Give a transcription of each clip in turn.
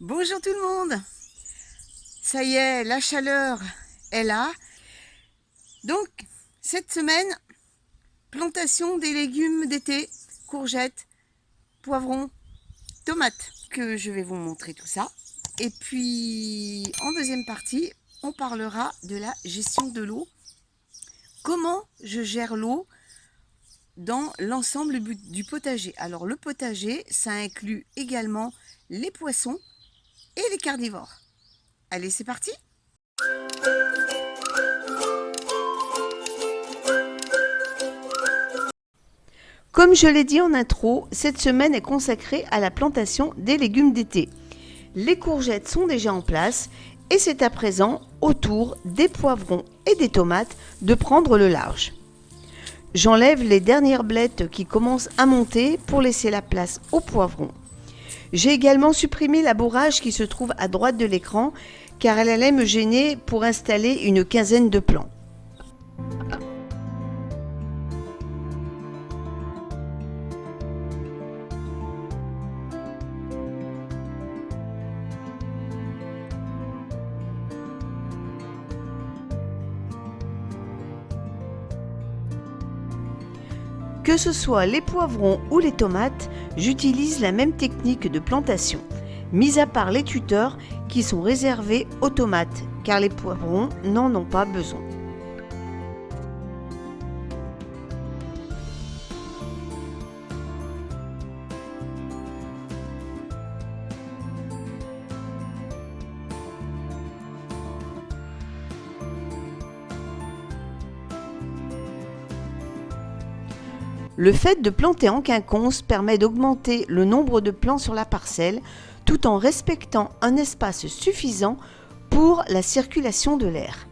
Bonjour tout le monde. Ça y est, la chaleur est là. Donc, cette semaine, plantation des légumes d'été, courgettes, poivrons, tomates, que je vais vous montrer tout ça. Et puis, en deuxième partie, on parlera de la gestion de l'eau. Comment je gère l'eau dans l'ensemble du potager. Alors, le potager, ça inclut également les poissons et les carnivores. Allez, c'est parti! Comme je l'ai dit en intro, cette semaine est consacrée à la plantation des légumes d'été. Les courgettes sont déjà en place et c'est à présent au tour des poivrons et des tomates de prendre le large. J'enlève les dernières blettes qui commencent à monter pour laisser la place aux poivrons. J'ai également supprimé la bourrage qui se trouve à droite de l'écran car elle allait me gêner pour installer une quinzaine de plants. Que ce soit les poivrons ou les tomates, j'utilise la même technique de plantation, mis à part les tuteurs qui sont réservés aux tomates, car les poivrons n'en ont pas besoin. Le fait de planter en quinconce permet d'augmenter le nombre de plants sur la parcelle tout en respectant un espace suffisant pour la circulation de l'air.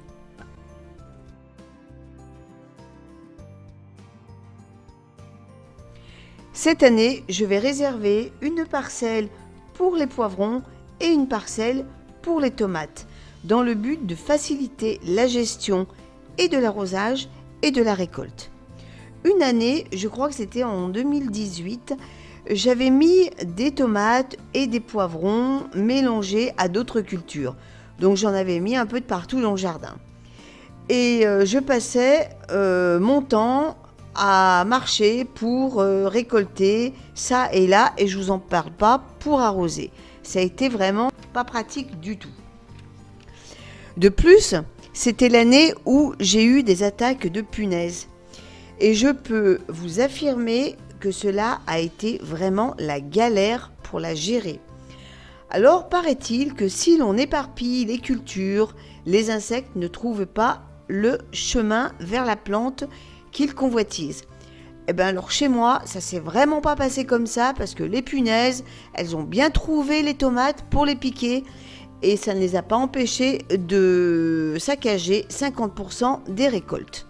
Cette année, je vais réserver une parcelle pour les poivrons et une parcelle pour les tomates, dans le but de faciliter la gestion et de l'arrosage et de la récolte. Une année, je crois que c'était en 2018, j'avais mis des tomates et des poivrons mélangés à d'autres cultures. Donc j'en avais mis un peu de partout dans le jardin. Et je passais mon temps à marcher pour récolter ça et là, et je vous en parle pas pour arroser. Ça a été vraiment pas pratique du tout. De plus, c'était l'année où j'ai eu des attaques de punaises. Et je peux vous affirmer que cela a été vraiment la galère pour la gérer. Alors paraît-il que si l'on éparpille les cultures, les insectes ne trouvent pas le chemin vers la plante qu'ils convoitisent. Et bien alors chez moi, ça s'est vraiment pas passé comme ça parce que les punaises, elles ont bien trouvé les tomates pour les piquer et ça ne les a pas empêchées de saccager 50% des récoltes.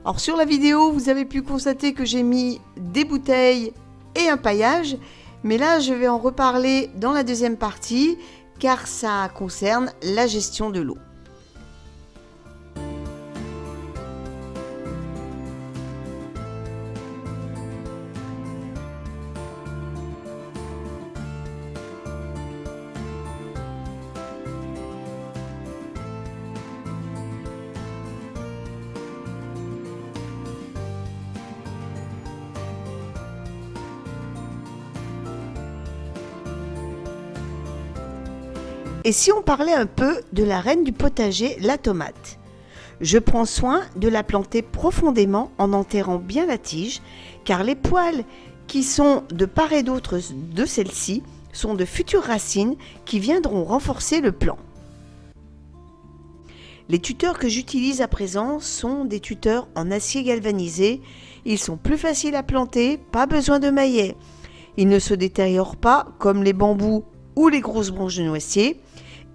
Alors sur la vidéo, vous avez pu constater que j'ai mis des bouteilles et un paillage, mais là je vais en reparler dans la deuxième partie car ça concerne la gestion de l'eau. Et si on parlait un peu de la reine du potager, la tomate? Je prends soin de la planter profondément en enterrant bien la tige, car les poils qui sont de part et d'autre de celle-ci sont de futures racines qui viendront renforcer le plant. Les tuteurs que j'utilise à présent sont des tuteurs en acier galvanisé. Ils sont plus faciles à planter, pas besoin de maillet. Ils ne se détériorent pas comme les bambous ou les grosses branches de noisier.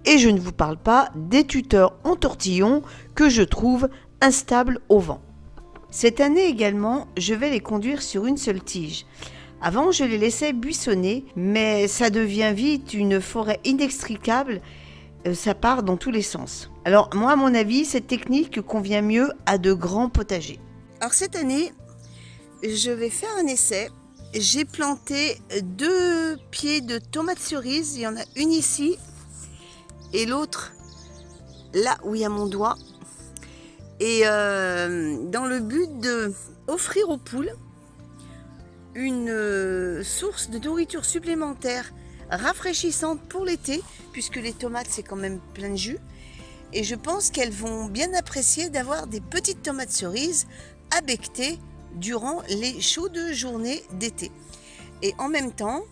Et je ne vous parle pas des tuteurs en tortillon que je trouve instables au vent. Cette année également, je vais les conduire sur une seule tige. Avant, je les laissais buissonner, mais ça devient vite une forêt inextricable. Ça part dans tous les sens. Alors moi, à mon avis, cette technique convient mieux à de grands potagers. Alors cette année, je vais faire un essai j'ai planté 2 pieds de tomates cerises. Il y en a une ici et l'autre là où il y a mon doigt. Et dans le but d'offrir aux poules une source de nourriture supplémentaire rafraîchissante pour l'été, puisque les tomates c'est quand même plein de jus. Et je pense qu'elles vont bien apprécier d'avoir des petites tomates cerises à becqueter durant les chaudes journées d'été. Et en même temps,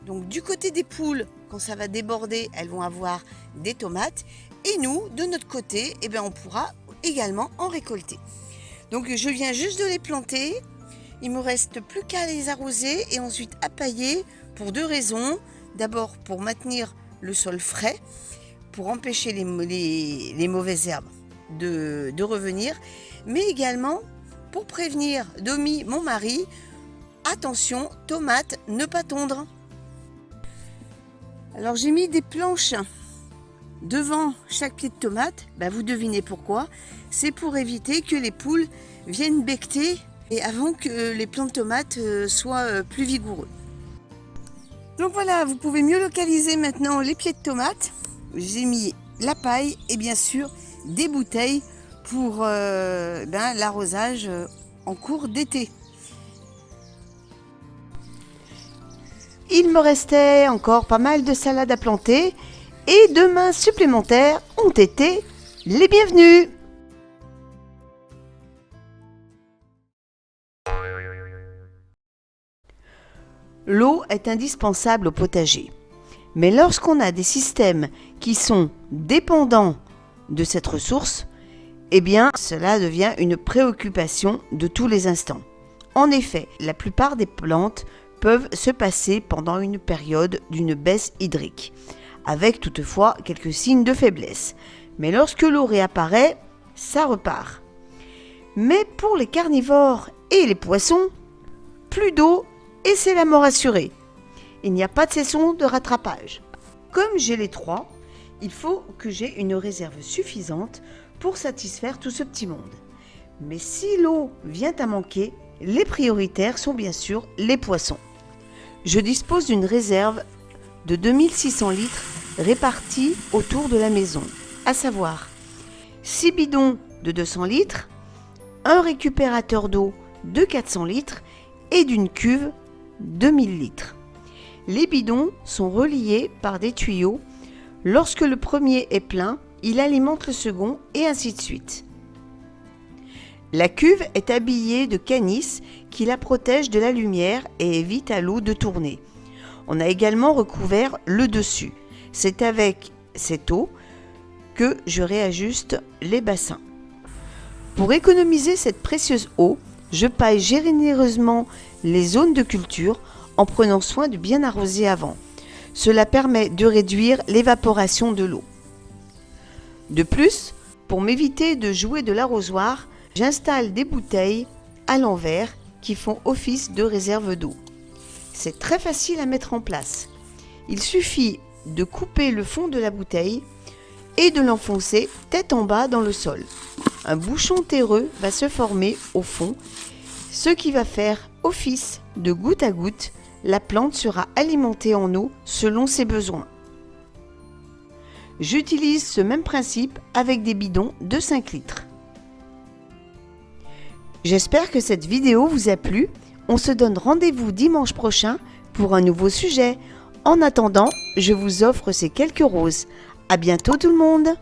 donc du côté des poules, quand ça va déborder, elles vont avoir des tomates. Et nous, de notre côté, eh bien, on pourra également en récolter. Donc je viens juste de les planter. Il me reste plus qu'à les arroser et ensuite à pailler pour 2 raisons. D'abord pour maintenir le sol frais, pour empêcher les mauvaises herbes de revenir, mais également pour prévenir Domi, mon mari, attention, tomates, ne pas tondre. Alors j'ai mis des planches devant chaque pied de tomate, vous devinez pourquoi. C'est pour éviter que les poules viennent becqueter et avant que les plants de tomates soient plus vigoureux. Donc voilà, vous pouvez mieux localiser maintenant les pieds de tomates. J'ai mis la paille et bien sûr des bouteilles pour l'arrosage en cours d'été. Il me restait encore pas mal de salades à planter et 2 mains supplémentaires ont été les bienvenues. L'eau est indispensable au potager. Mais lorsqu'on a des systèmes qui sont dépendants de cette ressource, eh bien, cela devient une préoccupation de tous les instants. En effet, la plupart des plantes peuvent se passer pendant une période d'une baisse hydrique, avec toutefois quelques signes de faiblesse. Mais lorsque l'eau réapparaît, ça repart. Mais pour les carnivores et les poissons, plus d'eau et c'est la mort assurée. Il n'y a pas de saison de rattrapage. Comme j'ai les 3, il faut que j'ai une réserve suffisante pour satisfaire tout ce petit monde. Mais si l'eau vient à manquer, les prioritaires sont bien sûr les poissons. Je dispose d'une réserve de 2600 litres répartis autour de la maison, à savoir 6 bidons de 200 litres, un récupérateur d'eau de 400 litres et d'une cuve de 1000 litres. Les bidons sont reliés par des tuyaux. Lorsque le premier est plein, il alimente le second et ainsi de suite. La cuve est habillée de canis qui la protège de la lumière et évite à l'eau de tourner. On a également recouvert le dessus. C'est avec cette eau que je réajuste les bassins. Pour économiser cette précieuse eau, je paille généreusement les zones de culture en prenant soin de bien arroser avant. Cela permet de réduire l'évaporation de l'eau. De plus, pour m'éviter de jouer de l'arrosoir, j'installe des bouteilles à l'envers qui font office de réserve d'eau. C'est très facile à mettre en place. Il suffit de couper le fond de la bouteille et de l'enfoncer tête en bas dans le sol. Un bouchon terreux va se former au fond, ce qui va faire office de goutte à goutte. La plante sera alimentée en eau selon ses besoins. J'utilise ce même principe avec des bidons de 5 litres. J'espère que cette vidéo vous a plu. On se donne rendez-vous dimanche prochain pour un nouveau sujet. En attendant, je vous offre ces quelques roses. À bientôt tout le monde!